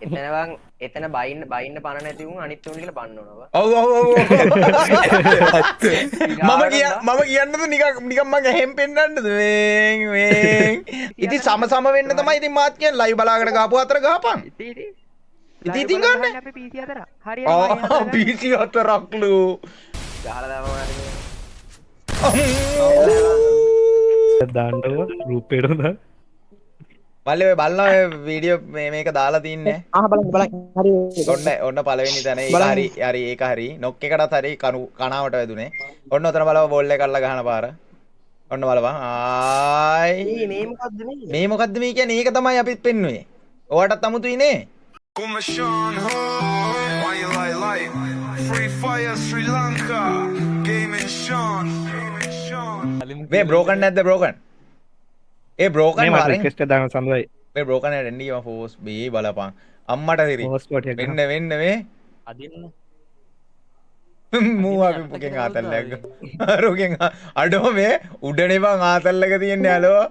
එතනවන් එතන බයින්න පණ නැති වුන් අනිත් උන් කියලා බන්නනවා. ඔව් ඔව් ඔව් මම කියන්නද නිකන් මං ඇහෙන් පෙන්නන්නද මේ ඉතින් සම වෙන්න තමයි ඉතින් මාත් කියන්නේ ලයිව් බලාගෙන ගහපුව අතර ගහපන් ඉතින් ගන්න අපි PC අතර PC හතරක්ලු ගහලා දාමු දාන්නව රූපේට හොඳ මල්ලි ඔය බලනවා ඔය වීඩියෝ මේක දාලා තින්නේ බලන්න හරි ඔන්න පළවෙනි තැන ඒක හරි ඒක හරි නොක් එකටත් හරි කනාවට වැදුනේ ඔන්න ඔතන බලව බෝල් එක අල්ල ගහන පාර ඔන්න බලපන් ආයි මේ මොකද්ද මේ කියන්නේ ඒක තමයි අපිත් පෙන්නුවේ ඔයාටත් අමුතුයි නේ මේ බ්‍රෝකන් නැද්ද බ්‍රෝකන් ඒ බ්‍රෝකන් මාරෙන් රික්වෙස්ට් එක දාන සඳුයි මේ බ්‍රෝකන් එකට එන්න ගියා ෆෝස් බී බලපන් අම්මට හිරි වෙන්න මේ අදින්න මූ අපි පුකෙන් ආතල්ලයක් අරුගෙන් අඩෝ මේ උඩනේ බං ආතල්ලක තියෙන්නේ හලෝ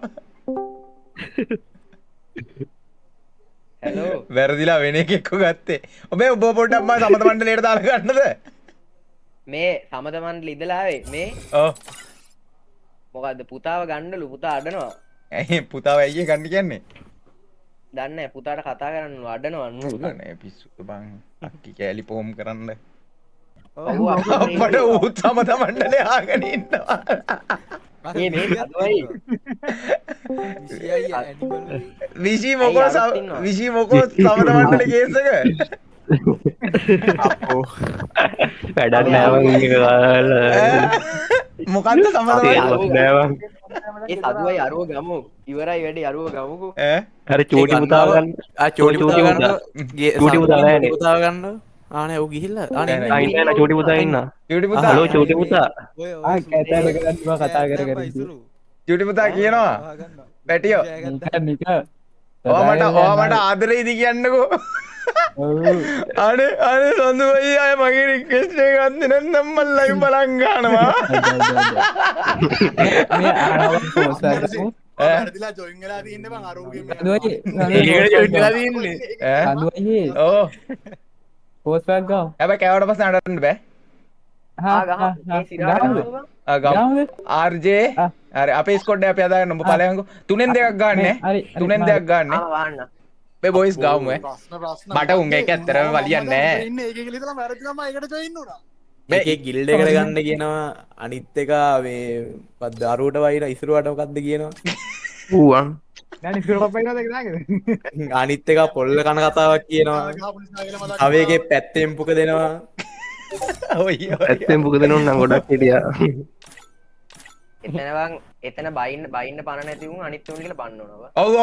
හැලෝ වැරදිලා වෙන එකෙක්ව ගත්තේ ඔබේ ඔබ පොඩ්ඩක් මම සමත මණ්ඩලයට දාලා ගන්නද මේ සමත මණ්ඩල ඉඳලා ආවේ මේ ඔව් මොකද්ද පුතාව ගන්නලු පුතා අඩනවා ඇයි පුතාව ඇයි ගන්න කියන්නේ දන්නේ නැහැ පුතාට කතා කරන්නලු අඩනවා නේ පිස්සු බං අක්කි කෑලි පොම් කරන්න ඔව් අපට ඌත් සමත මණ්ඩලේ ආගෙන ඉන්නවා මේ අදවයි විසි මොකෝ සමත මණ්ඩලේ කේස් එක වැඩක් නෑවන් මොකක්ද සමත නෑවන් ඒ සදුවයි අරුව ගමු ඉවරයි වැඩි අරුව ගමුකෝ හරි චූටි පුතාව ගන්න චෝටි පුතාව චූටි පුතා නෑනේ පුතාව ගන්න ආනේ ඔව් ගිහිල්ලා ආනේ අයින් නෑ චූටි පුතා ඉන්න චූටි පුතා හලෝ චූටි පුතා චූටි පුතා කියනවා පැටියෝ ඔයාමට ආදරෙයිද කියන්නකෝ අනේ සඳුවයි අය මගේ රික්වෙස්ට් එක ගත්තේ නැත්නම් මම ලයිව් බලන් ගන්නවා වැරදිලා ජොයින් වෙලා තින්නේ බං අරෝගේ ඕ පෝස්ට් එකක් ගාව හැබැයි කෑවට පස්සේ අඬන්න බෑ RJ හරි අපේ ස්කොඩ් එක අපි හදාගන්න උඹ ඵලයන්කෝ තුනෙන් දෙකක් ගන්න තුනෙන් දෙකක් ගන්න වහන්න මේ බොයිස් ගාමු මට උන් එක ඇත්තටම වලියන්නේ නෑ ඉන්නේ ඒකේ කියලා තමයි වැරදිලාම ඒකට ජොයින් වුණා මේකේ ගිල්ඩ් එකට ගන්න කියනවා අනිත් එක මේ පද දරුවට වයිර ඉසුරුවට මොකද්ද කියනවා ඌවන් දැන් ඉස්සරහට පයින්නද ඒක දාගෙන අනිත් එක පොල්ල කන කතාවක් කියනවා අවේගේ පැත්තෙන් පුක දෙනවා ඔය ඇත්තෙන් පුක දෙනුන් නම් ගොඩක් හිටියා එතනවන් එතන බයින්න පණ නැති වුන් අනිත් උන් කියලා බන්නනවා ඔව්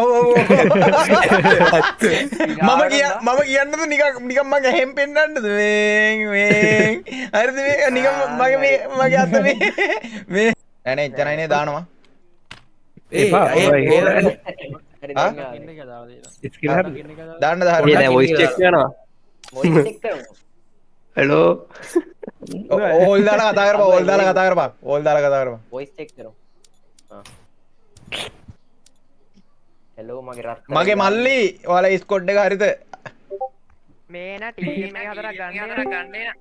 මම කියන්නද නිකන් මං ඇහෙන් පෙන්නන්නද මේ හරිද මේ නිකන් මගේ අත මේ නෑ එච්චරයිනේ දානවා දාන්න වොයිස් චෙක් කරනවා මොයිස් චෙක් කරමු හෙලෝ ඕල් දාලා කතා කරපන් ඕල් දාලා කතා කරපන් වොයිස් චෙක් කරමු හෙලෝ මගේ රත් මගේ මල්ලි ඔයාලා ස්කොඩ් එක හරිද මේන ටීම් එක හදලා ගන්නේ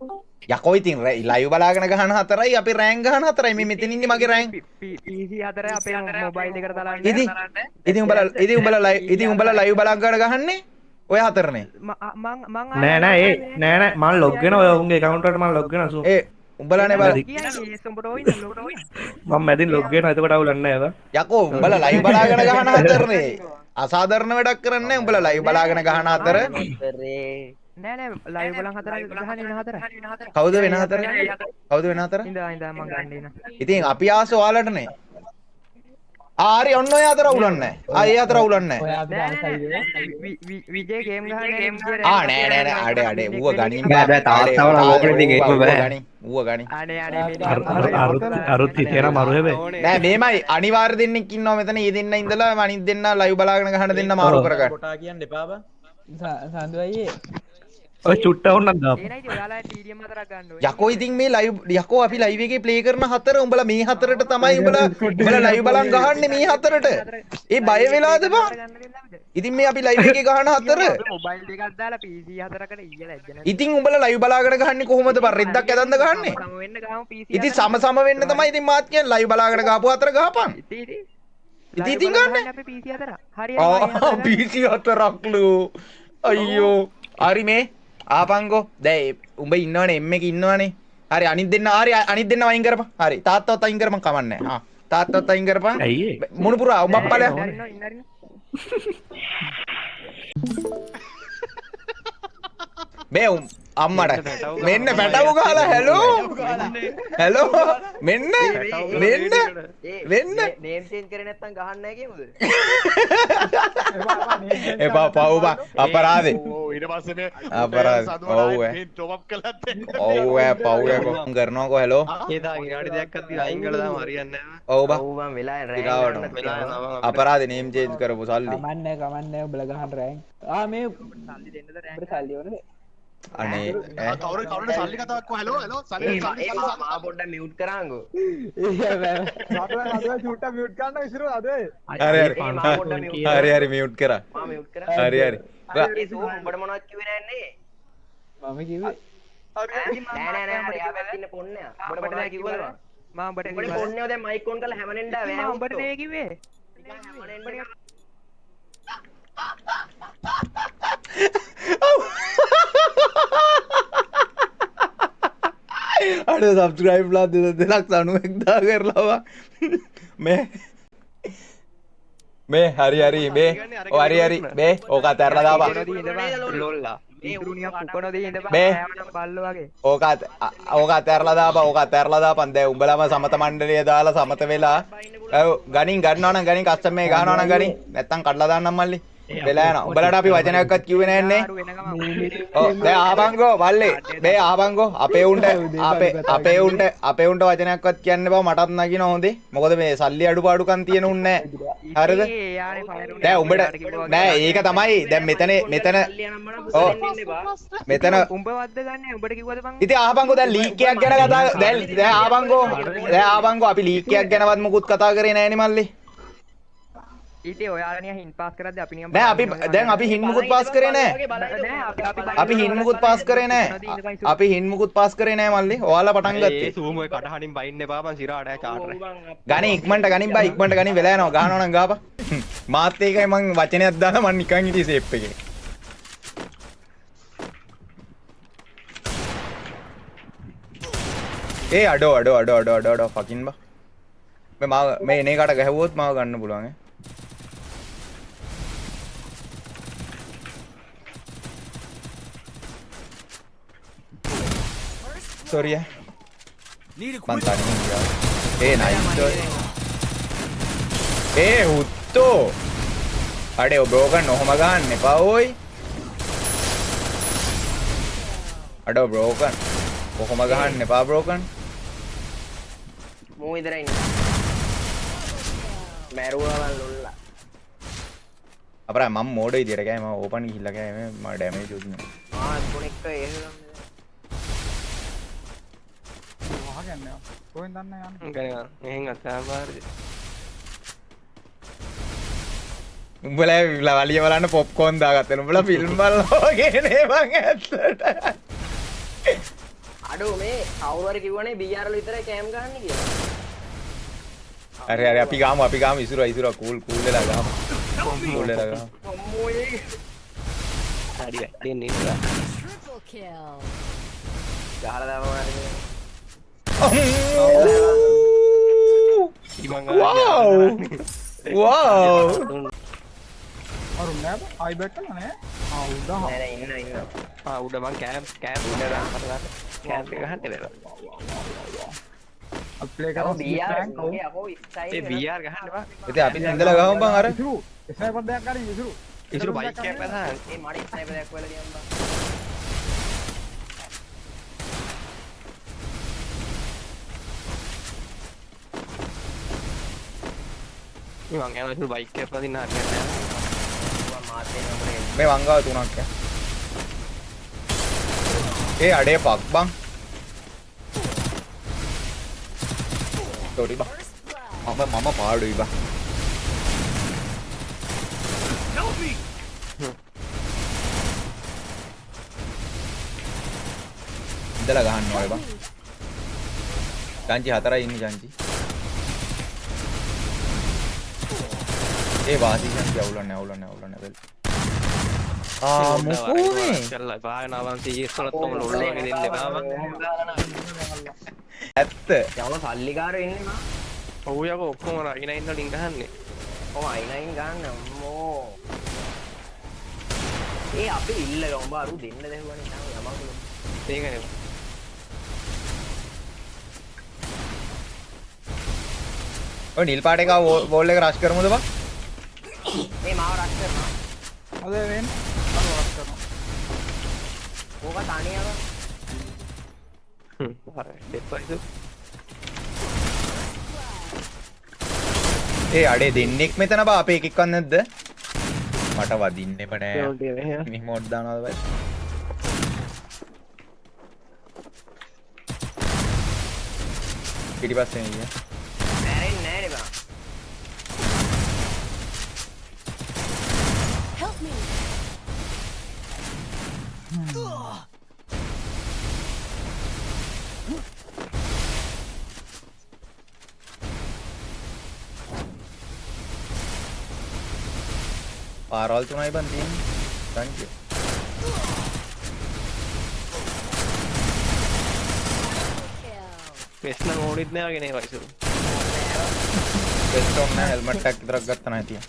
යකෝ ඉතින් ලයිව් බලාගෙන ගහන හතරයි අපි රෑන්ක් ගහන හතරයි මේ මෙතන ඉන්නේ මගේ රෑන්ක් PC හතර අපේ මොබයිල් එකට දාලා ඉතින් උඹලා ලයිව් බලාගෙන ගහන්නේ ඔය හතරනේ නෑ නෑ මම ලොග් වෙන ඔය උන්ගේ account එකට මම ලොග් වෙනවා සෝ ඒ උඹලානේ බල මම මැදින් ලොග් වෙනවා එතකොට අවුලක් නෑ ඒවා යකෝ උඹලා ලයිව් බලාගෙන ගහන හතරනේ අසාධාරණ වැඩක් කරන්නේ උඹලා ලයිව් බලාගෙන ගහන හතර නෑ ලයිව් බලන් හතර ගහන්නේ වෙන හතර කවුද වෙන හතර ඉඳා මං ගන්න එන ඉතින් අපි ආස ඔයාලටනේ ආරි ඔන්න ඔය අතර උලන්නේ ආ ඒ අතර උලන්නේ විජේ ගේම් ගහන්නේ නෑ අඩේ ඌව ගනින් බෑ තාත්තව නම් ඕකනේ ඉතින් ඒක බෑ ඌව ගනින් අරුත් හිතේන මරු හැබැයි නෑ මේමයි අනිවාර්ය දෙන්නෙක් ඉන්නවා මෙතන ඊ දෙන්න ඉඳලා අනිත් දෙන්න ලයිව් බලාගෙන ගහන දෙන්න මාරු කරගන්න කොටා කියන්න එපා බං සඳු අයියේ ඔය චුට්ට ඕන්නත් දාපන්. ඒනයි ඉතින් ඔයාලා TDM හතරක් ගන්න ඕනේ. යකෝ ඉතින් මේ ලයිව් යකෝ අපි ලයිව් එකේ ප්ලේ කරන හතර උඹලා මේ හතරට තමයි උඹලා ලයිව් බලන් ගහන්නේ මේ හතරට. ඒ බය වෙලාද බං? ඉතින් මේ අපි ලයිව් එකේ ගහන හතර. මොබයිල් එකක් දාලා PC හතරකට ඊයලා ඇද්දන. ඉතින් උඹලා ලයිව් බලාගෙන ගහන්නේ කොහොමද බං? රෙද්දක් ඇදන්ද ගහන්නේ? සම වෙන්න ගාමු PC. ඉතින් සම වෙන්න තමයි ඉතින් මාත් කියන්නේ ලයිව් බලාගෙන ගහපු හතර ගහපන්. ඉතින් ගන්න. අපි PC හතර. හරි PC හතරක්ලු. අයියෝ. හරි මේ ආපංගෝ. දැන් උඹ ඉන්නවනේ M එකේ ඉන්නවනේ. හරි අනිත් දෙන්න අනිත් දෙන්න වයින් කරපන්. හරි තාත්තවත් අයින් කරපන් කමන්නේ. හා තාත්තවත් අයින් කරපන්. ඇයි ඒ? මුණුපුරා උඹ අප්පලයා. මේ අම්මට මෙන්න පැටවු ගහලා හැලෝ මෙන්න නේම් චේන්ජ් කරේ නැත්තම් ගහන්න නැහැ කියමුද? එපා පව් බං අපරාධේ ඕ ඊට පස්සේ මේ අපරාධ ඔව් මේ ටොප් අප් කළත් ඔව් පව් කොහොම කරනවකෝ හැලෝ ඒදා විනාඩි දෙකක් අද්දි අයින් කළා දාම හරියන්නේ නැහැ. ඔව් බං ඔව් මම වෙලා ඉරාවට රෑන් අපරාධේ නේම් චේන්ජ් කරපු සල්ලි කමන්නේ උඹලා ගහන්න රෑන්. මේ සල්ලි දෙන්නද රෑන්. අපිට සල්ලි ඕනද? අනේ කවුරු සල්ලි කතාවක් කො හෙලෝ සල්ලි මා පොඩ්ඩක් මියුට් කරාංගෝ. චුට්ට මියුට් කරන්න ඉස්සර අද හරි මියුට් කරා මා මියුට් කරා. හරි ඒ සෝ උඹට මොනවද කිව්වේ නැන්නේ? මම කිව්වේ නෑ හරි ආ පැත්තින්න පොන්නයා. උඹට මොනවද කිව්වද? මම උඹට උඹට කිව්වා. පොන්නයෝ දැන් මයික් ඔන් කරලා හැමනෙන්ඩ මම උඹට නේ කිව්වේ. අඩ සබස්ක්‍රයිබ් ලා 291,000 කරලා මේ හරි මේ හරි මේ ඕක අතහැරලා දාපන් ලොල්ලා. ඉතුරුනියක් කුකනෝදී ඉඳපන්. මේ. බල්ලෝ වගේ. ඕක අතහැරලා දාපන් දැන් උඹලම සමත මණ්ඩලය දාලා සමත වෙලා ඔව් ගණින් ගන්නවා නම් ගණින් කස්ටම් එක ගහනවා නම් ගණින් නැත්තම් කඩලා දාන්නම් මල්ලි වෙලා යනවා උඹලට අපි වචනයක්වත් කිව්වේ නැන්නේ ඔව් දැන් ආපංගෝ මල්ලි මේ ආපංගෝ අපේ උන්ට වචනයක්වත් කියන්න බෑ මටත් නගින හොඳේ මොකද මේ සල්ලි අඩුපාඩුකම් තියෙන උන්නේ නැහැ හරිද දැන් උඹට නෑ ඒක තමයි දැන් මෙතන ඔව් මෙතන උඹ වද්ද ගන්න උඹට කිව්වද බං ඉතින් ආපංගෝ දැන් ලීක් එකක් ගැන කතා දැන් ආපංගෝ අපි ලීක් එකක් ගැනවත් මුකුත් කතා කරේ නෑනේ මල්ලි ඊට ඔයාලා නිය හින් පාස් කරද්දී අපි නිකන් නෑ අපි දැන් අපි හින් මුකුත් පාස් කරේ නෑ අපි හින් මුකුත් පාස් කරේ නෑ අපි හින් මුකුත් පාස් කරේ නෑ මල්ලි ඔයාලා පටන් ඒ ගත්තේ සූම් ඔය කටහඬින් බයින්න එපා බං සිරාට චාටරේ. ගණි ඉක්මනට ගණින් බා ඉක්මනට ගණින් වෙලා යනවා ගහනවා නම් ගහපන් මාත් ඒකයි මං වචනයක් දාලා මං නිකන් හිටියේ සේප් එකේ ඒ අඩෝ ෆකින් බා මේ එන එකට ගැහුවොත් මාව ගන්න පුළුවන් ඈ sorry මං තනියෙන් ගියා ඒ නයිස් ඒ උත්තෝ අඩේ බ්‍රෝකන් ඔහොම ගන්න එපා ඕයි අඩෝ බ්‍රෝකන් කොහොම ගහන්න එපා බ්‍රෝකන් මූ විතරයි ඉන්නේ. මැරුවා මන් ලොල්ලා. අපරා මම මෝඩ විදියට ගෑ මම ඕපන් ගිහිල්ලා ගෑ මම ඩැමේජ් දුන්නා කොනෙක්ට එහෙම කොහෙන් දන්න යන්න ගණන් මෙහෙන් අතහපාරද. උඹලා වලිය බලන්න පොප්කෝන් දාගත්තේ උඹලා ෆිල්ම් බලනවා වගේ නේ මං ඇත්තට අඩෝ මේ කවුරු හරි කිව්වනේ BR වල විතරයි කෑම් ගහන්න කියලා. හරි අපි ගාමු ඉසුරා කූල් වෙලා ගාමු කූල් වෙලා ගාමු හරි වැටෙන්නේ ඉන්නවා. ගහලා දාපන් හරි. wow අරුන් නෑ ආයි බැක් කළා නෑ උඩ නෑ ඉන්න උඩ මං කෑම් උඩ දාන්න කෑම් එක ගහන්න වෙලා. අප්ලේ අර කරා BR ගේ අකෝ ස්ටයිල් ඒ BR ගහන්න බා. ඉතින් අපි ඉඳලා ගාමු බං අර ඉසුරු ස්නයිපර් දෙයක් ගන්න ඉසුරු ඉතුරු බයික් එකක් පහන්. ඒ මඩේ ස්නයිපර් එකක් වෙලා ගියන් බා. මං යනවා ඉතුරු බයික් එකක් පදින්න හරියන්නේ නැහැ. මාත් එනවා මේ වංගාව තුනක් ඈ ඒ අඩේ පක් බං. sorry බං. මම පාඩුයි බං. ඉඳලා ගහන්න ඕනේ බං. චාන්චි 4යි ඉන්නේ චාන්චි. ඒ වාසි චාන්චි අවුලන්නේ වෙල්. මොකෝ මේ? කරලා භාවනාවන් CS වලත් තම ලොල්ලේ දෙන්න බාම. ඇත්ත. යම සල්ලිකාරයෝ ඉන්නේ මා. ඔව් යකෝ ඔක්කොම i9 වලින් ගහන්නේ. ඔව් i9 ගන්න අම්මෝ. ඒ අපි ඉල්ල ගොඹ අරු දෙන්න දෙවන්නේ තාම යමක්. ඒකනේ. ඔය නිල් පාට එක වෝල් එක රෂ් කරමුද බං? මේ මාව රක්ෂ කරනවා. අද වෙන අර වරක් කරනවා. ඕක තනියම හරි දෙපයිද ඒ අඩේ දෙන්නෙක් මෙතන බා අපේ එකෙක්වත් නැද්ද? මට වදින්නෙම නෑ. මිනි මොඩ් දානවද බයි? පිටිපස්සේ නේ. මැරෙන්නේ නෑ නේ බං. පාරවල් 3යි බන් තියෙන්නේ. thank you. වෙස්න ඕනෙත් නෑ වගේ නේ වයිසු. බෙස්ට් ඔන්න හෙල්මට් එකක් විතරක් ගත්තා නැහැ තියා.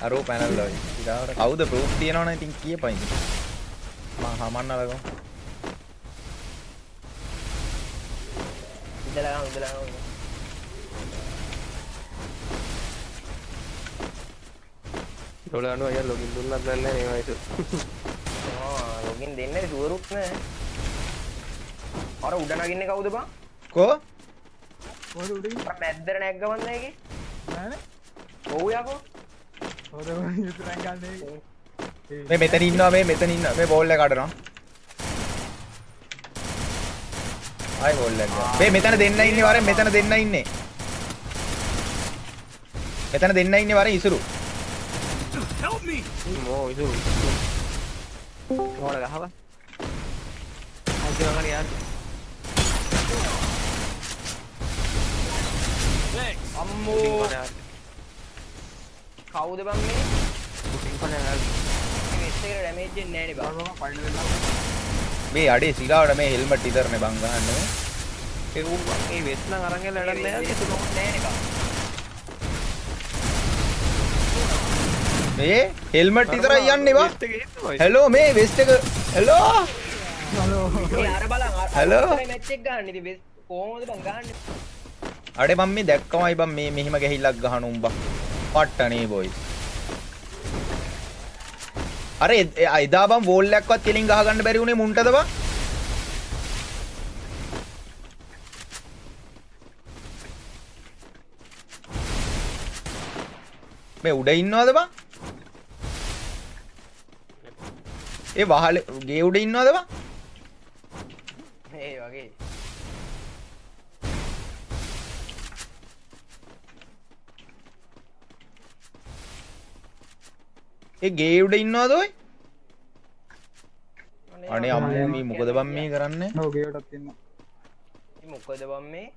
අරෝ පැනල් වල. ඊගාවට කවුද ප්‍රූෆ් තියනවනේ ඉතින් කියපන් ඉතින්. මං හමන්න ලගමු. ඉඳලා ඩොලර් අය ලොගින් දුන්නත් නැහැ නේ වයිසු. ලොගින් දෙන්නේ දුවරුත් නෑ. අර උඩ නගින්නේ කවුද බං? කෝ? කොහෙද උඩින්? අර මැද්දට නැග්ගමන්ද ඒකේ? නෑනේ. ඔව් යකෝ. ඔතන යුතුයන් ගන්නේ. මේ මෙතන ඉන්නවා මේ බෝල් එක කඩනවා. ආයි බෝල් එක. මේ මෙතන දෙන්න ඉන්නේ වරෙන් මෙතන දෙන්න ඉන්නේ. මෙතන දෙන්න ඉන්නේ වරෙන් ඉසුරු. මෝ ඉසු. මොකද ගහව? අද ගහන යාර. අම්මෝ කවුද බං මේ? බුකින් කරන යාර. මේ වෙස් එකට ඩැමේජ් එන්නේ නෑනේ බං. මම ෆයිනල් වෙනවා. මේ අඩේ සිගාවට මේ හෙල්මට් ඉතරනේ බං ගහන්නේ. ඒ උන් මේ වෙස් නම් අරන් ගිහලා වැඩක් නෑ. ඒක නෝන් නෑනේ බං. මේ හෙල්මට් ඉතරයි යන්නේ බං. හෙලෝ මේ වෙස්ට් එක හෙලෝ ඒ අර බලන් Hello? මැච් එක ගන්න ඉතින් වෙස් කොහොමද බං ගහන්නේ? අඩේ මම මේ දැක්කමයි බං මේ මෙහිම ගහිල්ලක් ගහන උඹ පට්ටනේ බොයි අර එදා බං වෝල් එකක්වත් කෙලින් ගහ ගන්න බැරි උනේ මුන්ටද බං මේ උඩ ඉන්නවද බං ඒ වහලේ ගේ උඩ ඉන්නවද බං ඒ වගේ ඒ ගේ උඩ ඉන්නවද ඔය අනේ අම්මෝ මේ මොකද බං මේ කරන්නේ ඔව් ගේවටත් ඉන්නවා. ඉතින් මොකද බං මේ?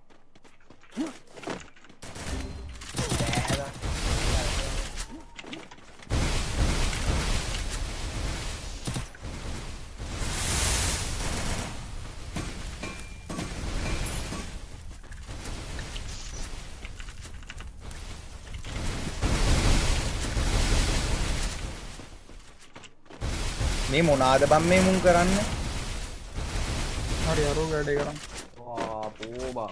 මේ මොනාද බං මේ මුන් කරන්නේ හරි අරෝ වැඩේ කරන්. වා පෝ බං.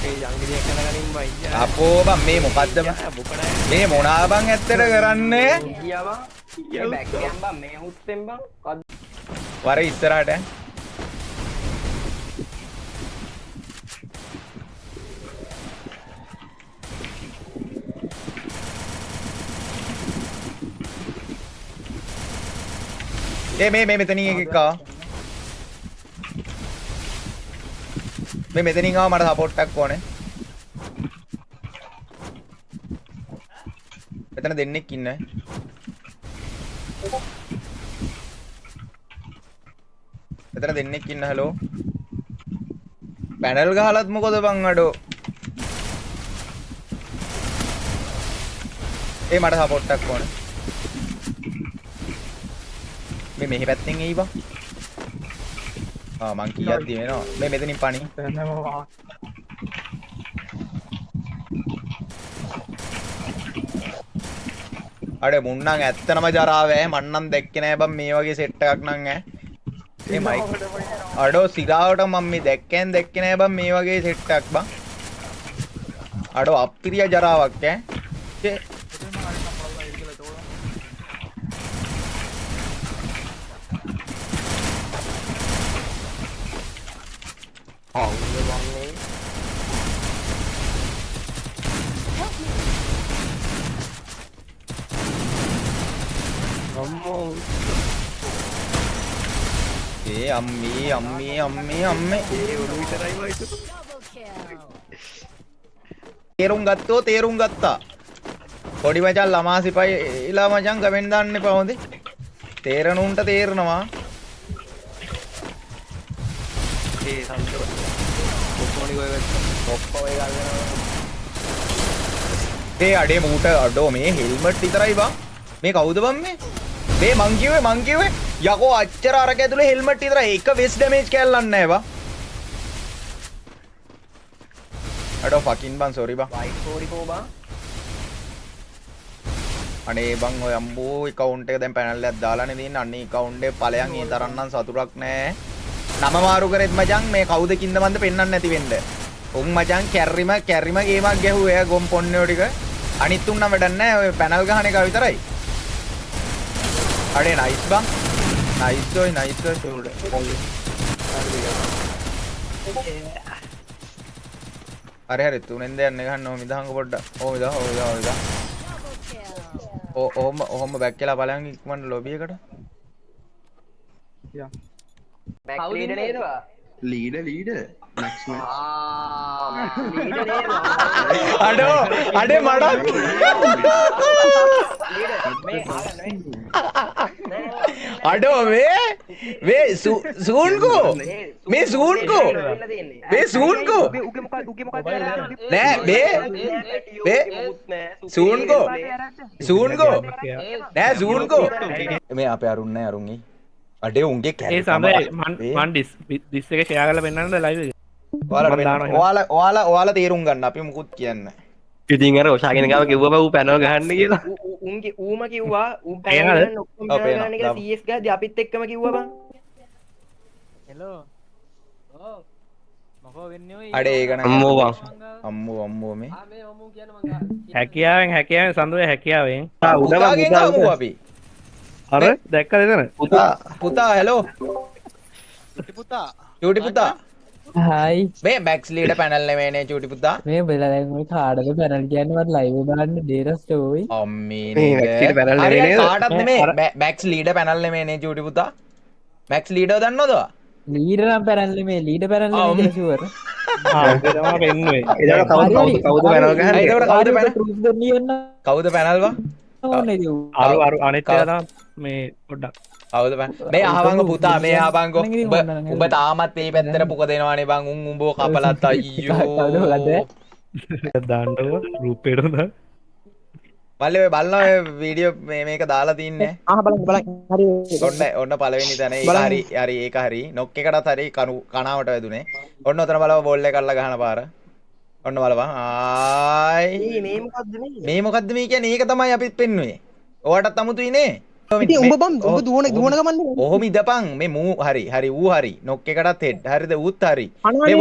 ඒ යංගිරියක් කරගනින් බයි. අපෝ බං මේ මොකද්ද බං මේ මොනා බං ඇත්තට කරන්නේ ගියා බං. මේ බෑක් ගියන් බං මේ හුත්තෙන් බං. වර ඉස්සරහට මේ මෙතනින් එකක් ආවා මේ මෙතනින් ආව මට සපෝට් එකක් ඕනේ. මෙතන දෙන්නෙක් ඉන්නේ. මෙතන දෙන්නෙක් ඉන්න හලෝ. පැනල් ගහලත් මොකද බං අඩෝ. ඒ මට සපෝට් එකක් ඕනේ. මේ මෙහි පැත්තෙන් එයි බං. මං කීයක්ද වෙනවා. මේ මෙතනින් පණි. අඩේ මුන්නම් ඇත්තනම ජරාව ඈ මන්නම් දැක්කේ නෑ බං මේ වගේ සෙට් එකක් නම් ඈ. මේ මයික් අඩෝ සිරාවට මම මේ දැක්කෙන් දැක්කේ නෑ බං මේ වගේ සෙට් එකක් බං. අඩෝ අප්පිරිය ජරාවක් ඈ. අම්මේ තේරුම් ගත්තා පොඩි මචං ළමා සිපයිලා මචං කමෙන්ට් දාන්න එපා හොඳේ තේරණුන්ට තේරෙනවා ඒ සම්තර ඔක්කොම ඔය ඒ අඩේ මූට අඩෝ මේ හෙල්මට් විතරයි බං මේ කවුද බං මේ මං කිව්වේ යකෝ අච්චර අරක ඇතුලේ හෙල්මට් විතරයි එක වෙස් ඩැමේජ් කැල්ලන්නේ නැහැ බං අඩෝ ෆකින් බං සෝරි බං වයිට් සෝරි කෝ බං අනේ බං ඔය අම්බෝ account එක දැන් පැනල් එකක් දාලානේ තියෙන්නේ අනේ account එක ඵලයන් ඒ තරම් නම් සතුටක් නැහැ නම මාරු කරෙත් මචං මේ කවුද කින්ද මන්ද පෙන්වන්න නැති වෙන්න උන් මචං කැරිම ගේමක් ගැහුවා එයා ගොම් පොන්නෝ ටික අනිත් උන් නම් වැඩක් නැහැ ඔය පැනල් ගහන එක විතරයි අඩේ නයිස් බං නයිස් හරි තුනෙන් දෙන්න ගන්න ඕම මිදහංග පොඩ්ඩක් ඔහොම බැක් කියලා බලන් ඉක්මනට ලොබි එකට බැක් ලීඩර් නේද ලීඩ මැක්ස් අඩේ මඩක් අඩෝ මේ සූන්කෝ නෑ සූන්කෝ මේ අපේ අරුන්නේ අරුන්ගේ අඩේ උන්ගේ ඒ සමේ මන් ඩිස් එක ෂෙයා කරලා පෙන්නන්නද ලයිව් එක ඔයාලා තේරුම් ගන්න අපි මුකුත් කියන්නේ ඉතින් අර ඔෂාගෙන ගාව කිව්වම ඌ පැනල් ගහන්න කියලා උන්ගේ ඌම කිව්වා ඌ පැනල් ගන්න ඔක්කොම ගහන්න කියලා CS ගහද්දි අපිත් එක්කම කිව්වා බං හෙලෝ ඔව් මොකෝ වෙන්නේ ඔය අඩේ ඒක නෑ අම්මෝ මේ හැකියාවෙන් සඳුවේ හැකියාවෙන් උදාගෙන් ආවෝ අපි අර දැක්කද එතන පුතා හෙලෝ චූටි පුතා හයි මේ මැක්ස් ලීඩ පැනල් නෙමෙයිනේ චූටි පුතා මේ බෙලා දැන් ඔය කාඩක පැනල් කියන්නේ මට ලයිව් බලන්න ඩේරස්ට ඕයි අම්මේ මේ වැක්කිට පැනල් නෙමෙයි නේද කාටත් නෙමෙයි මැක්ස් ලීඩ පැනල් නෙමෙයිනේ චූටි පුතා මැක්ස් ලීඩර් දන්නවද ලීඩර් නම් පැනල් නෙමෙයි ලීඩර් පැනල් නෙමෙයි ෂුවර් ඒක තමයි වෙන්නේ එදාට කවුද පැනල් ගහන්නේ ඒකට ප්‍රූෆ් දෙන්න ඕන කවුද පැනල් වා ඕනේ දු අරු අනිත් ඒවා මේ පොඩ්ඩක් කවුද මේ අහවංග පුතා මේ අහවංග උඹ තාමත් මේ පැත්තට පුක දෙනවානේ බං උඹෝ කපලත් අයියෝ දාන්නකො රූපේට හොඳ මල්ලි ඔය බලන ඔය වීඩියෝ මේක දාලා තින්නේ බලන්න හරි ඔන්න පළවෙනි තැන ඒක හරි නොක් එකටත් හරි කනාවට වැදුනේ ඔන්න ඔතන බලව බෝල් එක අල්ල ගහන පාර ඔන්න බලපන් ආයි මේ මොකද්ද මේ කියන්නේ ඒක තමයි අපිත් පෙන්නුවේ ඔයාටත් අමුතුයි නේ ඉතින් උඹ දුවන ගමන් ඔහොම ඉදපන් මේ මූ හරි ඌ හරි නොක් එකටත් හෙඩ් හරිද ඌත් හරි මේ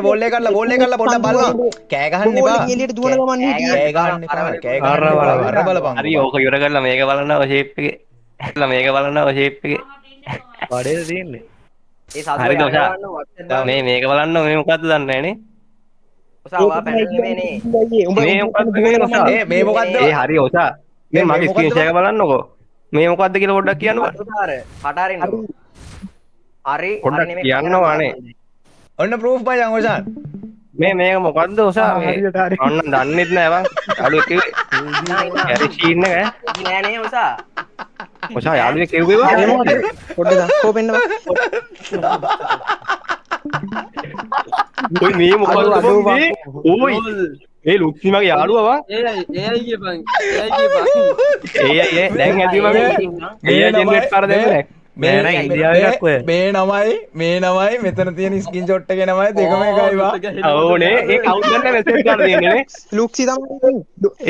බෝල් එක කරලා පොඩ්ඩක් බලන්න කෑ ගහන්න එපා එළියට දුවන ගමන් කෑ ගහන්න එපා කෑ ගහන්න බලපන් හරි ඕක ඉවර කරලා මේක බලන්න ඔය ෂේප් එකේ වඩේද තියෙන්නේ හරි දෝෂා මේක බලන්න මේ මොකද්ද දන්නේ නැහනේ ඔසාවා පැනල් නෙමෙයිනේ මේ මොකද්ද මේ මොකද්ද ඒ හරි ඔසා මේ මගේ ස්ක්‍රීන් ෂෙයා එක බලන්නකෝ මේ මොකද්ද කියලා පොඩ්ඩක් කියන්නකෝ කටාරින්න හරි පොඩ්ඩක් කියන්නකෝ අනේ ඔන්න ප්‍රූෆ් මචං ඔසාන්. මේක මොකද්ද ඔසා මේ හරියට හරි. ඔන්න දන්නෙත් නෑ බං යාළුවෙක් කිව්වේ කැරි ෂීන් එක නෑ නේ ඔසා. ඔසා යාළුවෙක් කිව්වේ බං පොඩ්ඩක් දක්කෝ පෙන්නව. ඔය මේ මොකද්ද බං මේ ඕයි ඒ ලුක්සි මගේ යාළුවා බං ඒ දැන් ඇති මගේ ඒ ජෙනරේට් කර දෙන්නේ මේ නෑ ඉන්දියාවේ එකක් ඔය. මේ නමයි මෙතන තියෙන ස්කින් ෂොට් එකේ නමයි දෙකම එකයි වා. ඕනේ ඒ කවුද දැන් මැසේජ් කරලා දෙන්නේ නේ ලුක්සි තමයි.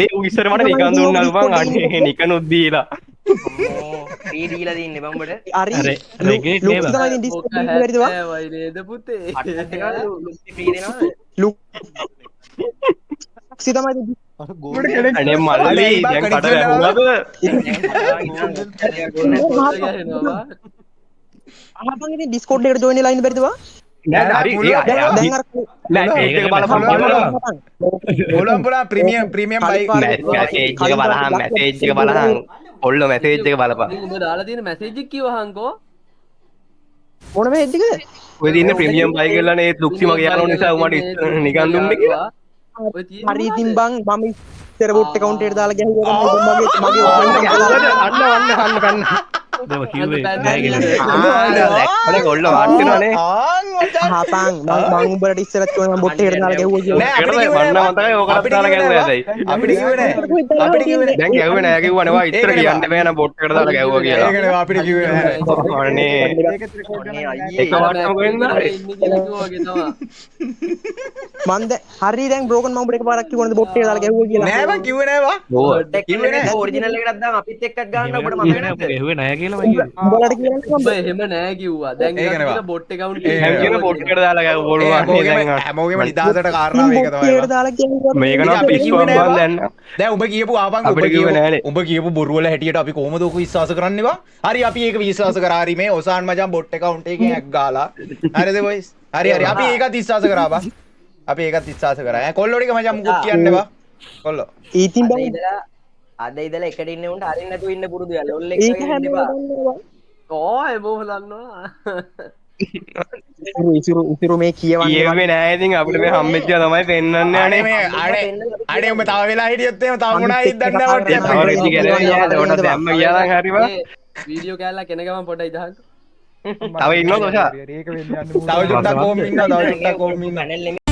ඒ උ ඉස්සර මට නිකන් දුන්නලු බං අනේ නිකනුත් දීලා ෆ්‍රී දීලා දින්නේ බං ඔබට. හරි. අර රෙගේට් නේ ලුක්සි බං. තමයි ඩිස්කවරි වෙරිද වා. අට්ටක් දෙනවද ලුක්සි ෆ්‍රී දෙනවද? ලුක්සි තමයි අනේ මල්ලි දැන් කට වැහුණාද අහපන් ඉතින් ඩිස්කෝඩ් එකට ජොයින් වෙලා ඉන්න බැරිද වා. නෑ හරි දැන් අර නෑ ඒක බලපන් පුළුවන් ප්‍රීමියම් බයි මැසේජ් එක බලහන් මැසේජ් එක බලහන් ඔල්ල මැසේජ් එක බලපන් මොන වෙද්දිකද? ඔය දින්නේ ප්‍රීමියම් බයි කියලා නේ ලුක්සි මගේ යාළුවා නිසා උඹට නිකන් දුන්නේ කියලා හරි ඉතින් බං මම ඉතර බොට් account එකට දාලා ගැහුවා මගේ අන්න දෙම කිව්වේ නෑ කියලා. අනේ ගොල්ල වාට්ටනනේ ආන් මචං හාපන් මම උඹලට ඉස්සරත් කිව්වා මම බොට් එකට දාලා ගැහුවා කියලා. නෑ අපිට ඒකට කිව්වේ මන්න නෑ. මතකයි ඕකට දාලා ගැහුවා ඇදයි අපිට කිව්වේ නෑ. අපිට කිව්වේ නෑ. දැන් ගැහුවේ නෑ කිව්වා නේ වා ඉතර කියන්න බෑ නම් බොට් එකට දාලා ගැහුවා කියලා ඒක නේ අපිට කිව්වේ නෑ. අනේ ඒකත් රෙකෝඩ් අනේ කරනවා. අයියේ. එක වටම කොහෙන්ද මන් හරි දැන් බ්‍රෝකන් මම උඹට එකපාරක් කිව්වනේ බොට් එකට දාලා ගැහුවා කියලා. නෑ බං කිව්වේ නෑ වා. කිව්වේ නෑ ඔරිජිනල් එකටත් දාන්න අපිත් එක්කත් ගන්න ඔබට මතක නැද්ද? ගෙහුවේ නෑ කියලා මම කිව්වේ. උඹලට කියන්නේ හැම කියන බොට් එකට දාලා ගැහුවා බොරුවා නේ දැන් හැමෝගෙම නිදාසට කාරණාව ඒක බොට් තමයි. එකට දාලා ගැහුවා. මේක නම් අපි පිස්සුවක් කිව්වේ නෑ බං දැන් දැන් උඹ කියපු ආපන් අපිට කිව්වේ නෑනේ. උඹ කියපු බොරු වල හැටියට අපි කොහොමද ඔක විශ්වාස කරන්නේ වා? හරි අපි ඒක විශ්වාස කරා හරි මේ ඔසාන් මචං බොට් account එකකින් හැක් ගාලා. හරිද boys? හරි අපි ඒකත් විශ්වාස කරා බා. අපි ඒකත් විශ්වාස කරා. කොල්ලෝ ටික මචං මුකුත් කියන්නේ බා. කොල්ලෝ. ඉතින් බං අද ඉඳලා එකට ඉන්න උන්ට හරින්න නැතුව ඉන්න පුරුදු යා ලොල් එක ඒක වගේ හැම ඉන්න එපා. ඉතුරු මේ කියවන්නේ කියවේ නෑ ඉතින් අපිට මේ හම්බෙච්චා තමයි පෙන්වන්නේ අනේ අනේ මේ අනේ උඹ තව වෙලා හිටියොත් එහෙම තව මොනවයි ඉද්දන්න වට තව රෙදි ගැලවෙන්නේ නෑ ඒකට දැම්ම ගියා නම් හරි බං වීඩියෝ කෑල්ලක් එනගම පොඩ්ඩක් ඉදහන්. තව ඉන්නවද ඔෂා ඒක වෙන්න යන්න තව චුට්ටක් කොහොම ඉන්නවා තව චුට්ටක් කොහොම ඉන්නවා පැනල්